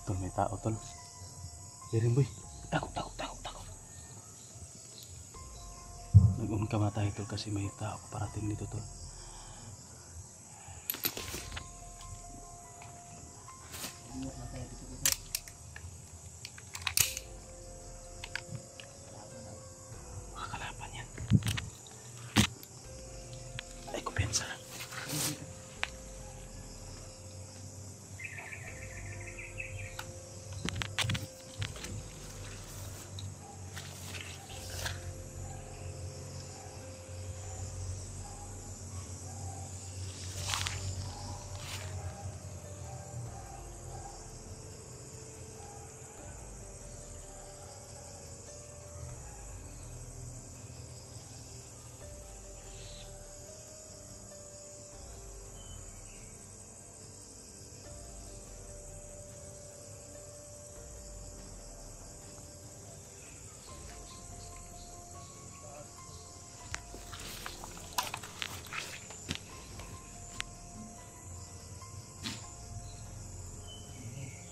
Tol, may tao tol. Dirin boy. Takot. Nag-umkamatay tol kasi may tao parating dito tol. Makakalaban yan. Ay, kumpiyansa.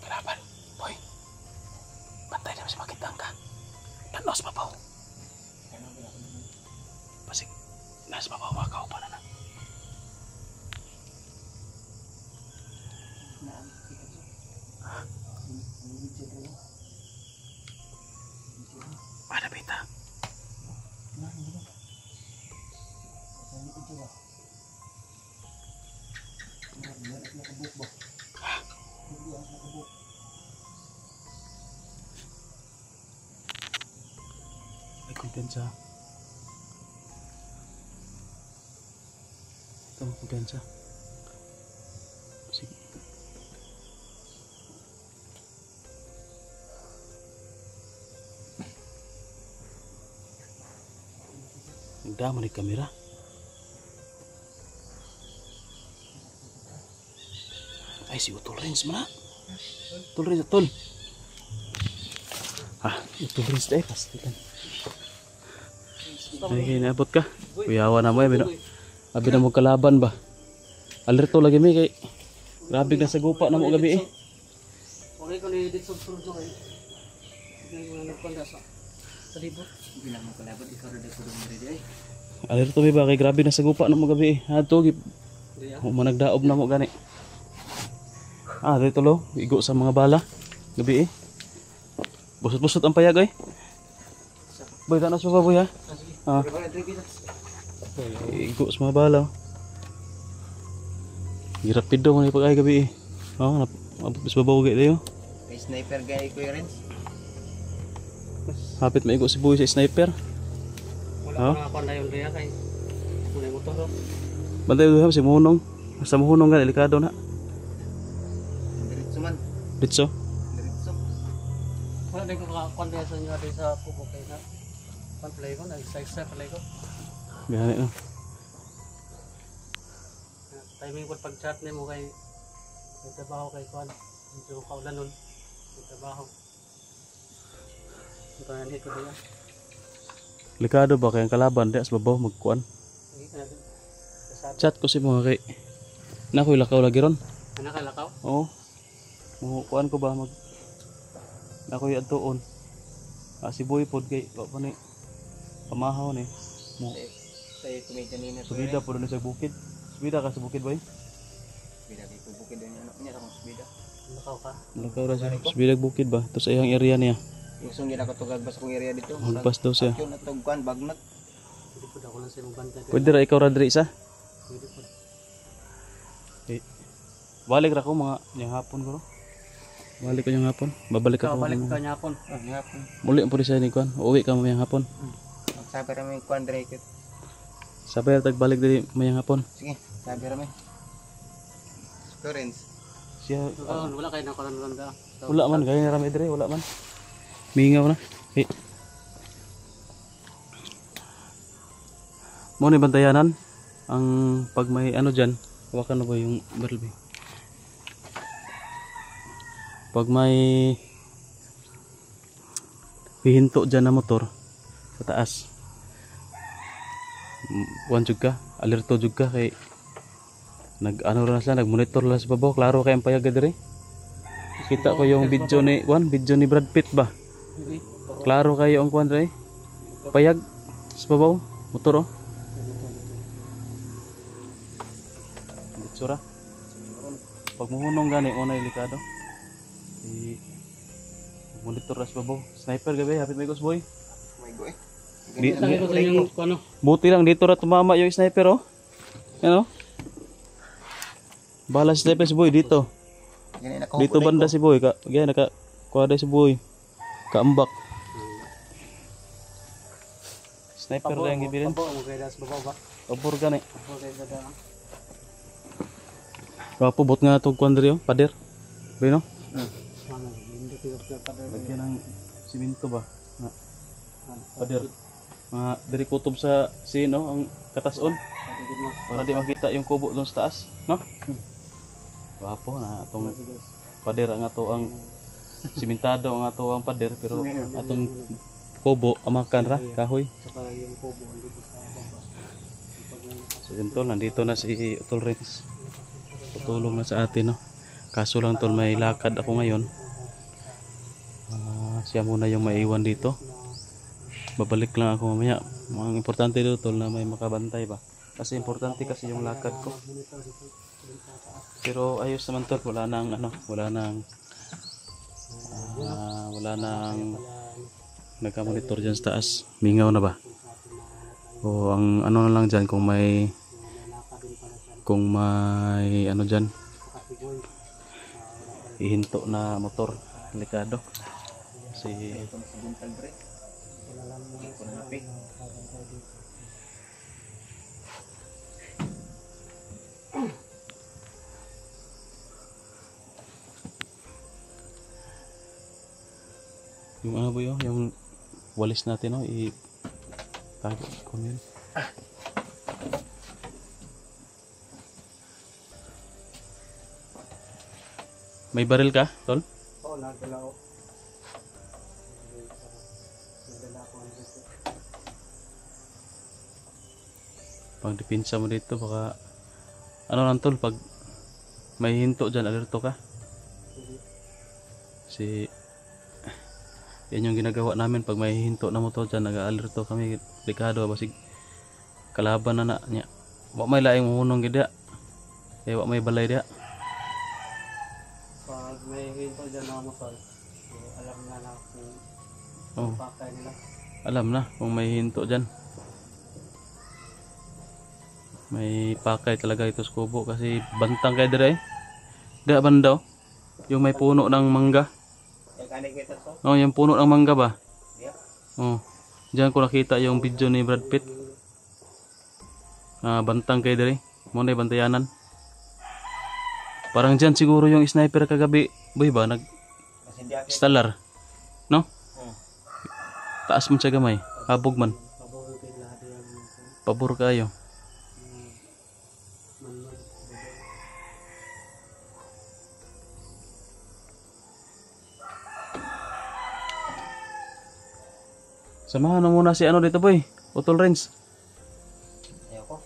Kalaban, boy. Bantay na mas makitang ka. Tanos mabaw. Pasig, nas mabaw makaw pa na na. Ada beta. May kumpiyansa. Ito mo kumpiyansa. Sige. Nagdama ni kamera. Ay, si Utol Rins mana? Utol Rins, Utol. Ah, Utol Rins dahil pastikan. Ay, kinabot ka. Kuyawa na mo eh. Abi na mo kalaban ba? Alerto lagi may kay grabe na sa gupa na mo gabi eh. Okay ko ni dito sulod no kay. Hindi ko nagpanda sa libot. Bilang mo kalaban ikaw ra dito dum ready ay. Alerto may ba kay grabe na sa gupa na mo gabi eh. Ato gi. Managdaob na mo gani. Ah, dito lo, igo sa mga bala. Gabi eh. Busot-busot ang payag eh. Boy, tanas mo ba boy ha? Ah. Igo sa mga bala. Girapido mo na pag ay gabi eh. Oh, mabis babaw gay tayo. Kay sniper gay ko rin. Hapit maigo si boy sa sniper. Wala na ako na yung riya kay. Muna yung motor. Bantay doon si Munong. Sa Munong nga delikado na. Diretso man. Ditso. Diretso. Wala din ko kondensya sa inyo sa kubo kay na. Play ko na isa play ko. Gani no. Timing ko pag chat nimo kay trabaho kay kuan. Medyo kaulan nun. Trabaho. Ito na dito diyan. Delikado ba kay ang kalaban di as babaw magkuan. Chat ko si mga kay nakoy lakaw lagi ron. Anak lakaw? Oo. Kuan ko ba mag nakoy adtuon. Si boy pod kay wa pa ni pamahaw ni mo sa kumita ni na subida po doon sa bukid. Subida ka sa bukid ba? Subida dito bukid doon ano niya sa subida. Lakaw ka? Lakaw ra siya. Subida bukid ba? To sa iyang area niya. Isong gina ka tugag bas kong area dito. Magpas daw siya. Yung natugkuan bagnat. Hindi po ako lang sa imong bantay. Pwede ra ikaw ra diri isa? Pwede po. Balik ra ko mga yang hapon ko. Balik ko yang hapon. Babalik ako. Balik ko yang hapon. Hapon. Muli po rin sa ni kuan. Uwi ka mamayang hapon. Sabi rami kuan dire kit. Sabi ra tagbalik diri mamayang hapon. Sige, sabi rami. Currents. Siya wala kay na karon ka. wala man gaya rami dire, wala man. Mingaw na. Hey. Mo ni bantayanan ang pag may ano diyan, hawakan na ba yung baril? Pag may hihinto dyan na motor sa taas, kuwan jud ka, alerto jud ka kay Nag-ano na sila, nag-monitor lang sa babaw. Klaro kayong payag diri. Kita ko yung video ni Brad Pitt ba? Hindi. Klaro kayo ang kuan diri. Payag sa babaw, motor oh. Bitsura. Pag muhunong gani, unay likado. Monitor na sa babaw. Sniper gabi, hapit may boy. May go eh. Lagi ko sa yung ano. Buti lang dito na tumama yung sniper oh. Ano? Bala si sniper si boy dito. Gani nakahupo Dito banda si boy ka. Gaya naka kuwada si boy. Kaambak. Sniper lang yung ibilin. Pabo, mo kaya sa babaw ba? Pabor gani. Pabo kaya sa daan. Kapo bot nga itong kuwan diri oh. Pader. Bay no? Ano, hindi ko pa Lagyan ng simento ba? Na. Pader. Mga diri kutob sa sino ang katason. Para di makita yung kubo doon sa taas, no? Wapo na atong pader ang ato ang simentado ang ato ang pader pero atong kubo amakan ra kahoy. Saka yung kubo dito sa baba. So yun tol, nandito na si Tol Renz. Tutulong na sa atin, no? Kaso lang tol, may lakad ako ngayon. Siya muna yung maiwan dito. Babalik lang ako mamaya. Ang importante dito tol na may makabantay ba. Kasi importante kasi yung lakad ko. Pero ayos naman tol, wala nang nagka-monitor dyan sa taas. Mingaw na ba? O ang ano na lang dyan kung may ano dyan ihinto na motor, delikado kasi yung ano ba yun, yung walis natin no, tago ko nila. May baril ka, tol? Oo, nagdala ko. Nagdala ko ang dito. Pang dipinsa mo dito, baka ano lang tol, pag may hinto dyan, alerto ka. Kasi yan yung ginagawa namin pag may hinto na motor dyan, nag-alerto kami, delikado, basig kalaban na niya. Wak may laing mahunong gida, eh wak may balay dia. Pag may hinto dyan na motor, so alam na kung Oh, pakay nila. alam na kung may hinto dyan. May pakay talaga ito sa kubo kasi bantang kayo dire. Di banda oh. Yung may puno ng mangga. Oh, yung puno ng mangga ba? Oh. Diyan ko nakita yung video ni Brad Pitt. Bantang kayo dire. Mo na bantayanan. Parang diyan siguro yung sniper kagabi, boy ba nag-staller. No? Taas mo siya gamay. Habog man. Pabor kayo. Samahan mo muna si ano dito boy. Utol Renz. Ayoko.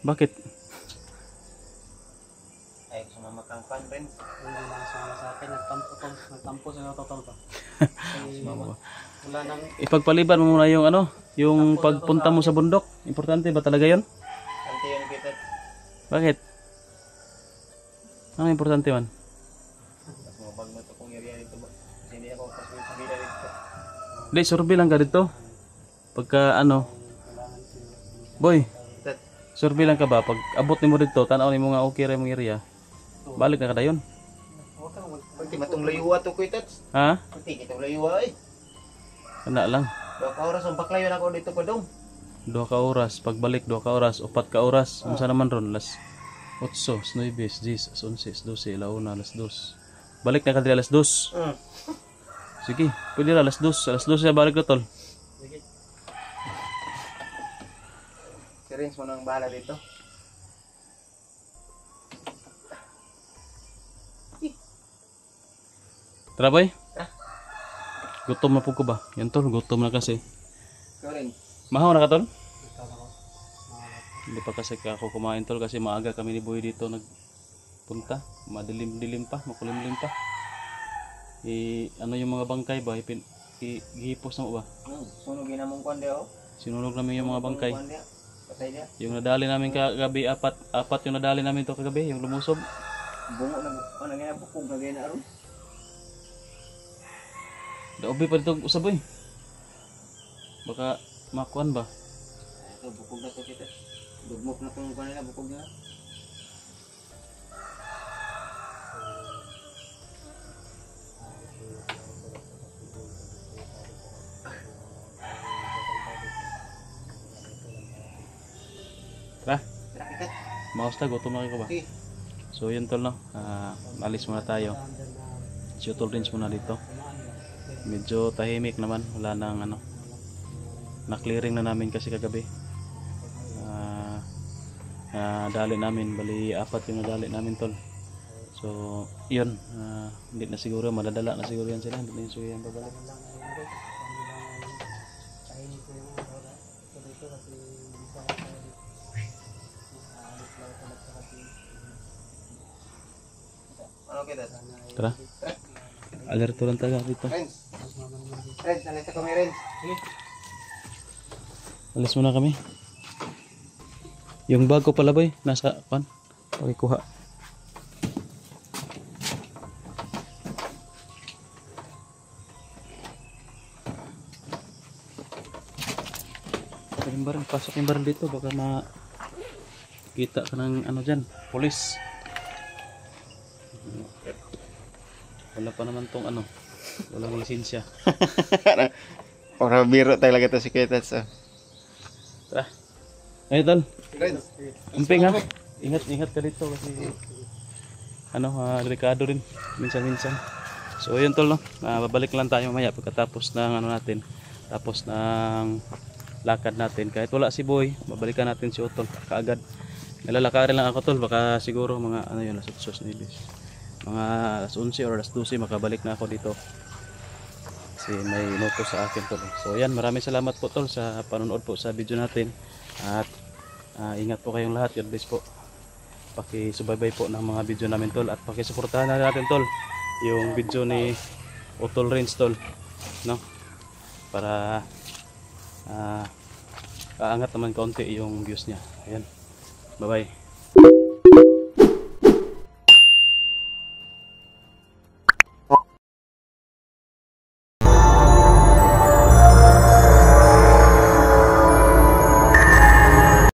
Bakit? Ay, sumama kang fan, friends. Sa akin, nagtampo sa total pa. Wala nang Ipagpaliban mo muna yung ano, yung pagpunta mo sa bundok. Importante ba talaga 'yon? Ante yun kita. Bakit? Ano importante man? Mas mabag mo ito kung area dito ba? Kasi hindi ako kasulit sa bila dito. Di, survey lang ka dito. Pagka ano, boy, Tat, survey lang ka ba? Pag abot nimo dito, tanaw nimo nga okay ra imong area. Balik na ka dayon. huwag kang pagti matong layuwa to ko itats. Ha? Pagti kitong layuwa eh. Kana lang. Dua ka oras ang baklayon ako dito pa dong. 2 ka oras, pagbalik 2 ka oras, 4 ka oras. Unsa naman ron? Las 8, 9, 10, 11, 12, 1, alas 2. Balik na ka diri alas 2. Sige, pwede ra alas 2. Alas 2 siya balik na tol. sige. Si Renz mo nang bahala dito. Tara boy. Gutom na po ko ba? Yan tol, gutom na kasi. Ikaw rin. Mahaw na ka tol? Ikaw ako. Hindi pa kasi ako kumain tol kasi maaga kami ni Boy dito nagpunta. Madilim-dilim pa, makulimlim pa. Ano yung mga bangkay ba? Gihipos na mo ba? Sunog yun namong kwan diya, oh. Sinunog namin yung mga bangkay. Kwan diya. Patay diya. Yung nadali namin kagabi, apat yung nadali namin to kagabi, yung lumusob. Bungo na, ano nga, bukog na gaya na aron. Daobi pa dito usab boy. Baka makuan ba? Ito, bukog na to kita. Dugmok na kung kwan nila, bukog na. Tara, Rakikat. maos na, gutom na kayo ba? Okay. So yun tol no, alis muna tayo. Si Utol Rins muna dito. Medyo tahimik naman, wala nang ano. Na-clearing na namin kasi kagabi. Dali namin, bali 4 yung nadali namin tol. So yun, hindi na siguro, madadala na siguro yan sila, hindi na yung suya yan babalik. Ano kita? Tara, alerto lang tayo dito. Renz. Renz, nalita kami Renz. Alis muna kami. Yung bag ko pala boy, nasa pan. Pakikuha. Yung baril, pasok yung baril dito, baka makita ka ng ano dyan, polis. Wala pa naman tong ano, walang lisensya. Orang biro talaga to si Ketats. Tara. Ay tol, Renz. umping ha. Ingat ka dito kasi ano, delikado rin minsan-minsan. So yun tol no, babalik lang tayo mamaya pagkatapos ng ano natin, tapos ng lakad natin. Kahit wala si Boy, babalikan natin si Utol kaagad. Nilalakarin lang ako tol, baka siguro mga ano yun, mga alas 11 or alas 12 makabalik na ako dito. Kasi may noto sa akin tol. So yan, maraming salamat po tol sa panonood po sa video natin. At ingat po kayong lahat. God bless po. Pakisubaybay po ng mga video namin tol. At pakisuportahan na natin tol yung video ni Utol Rins tol, no? Para kaangat naman kaunti yung views niya. Ayan. Bye bye.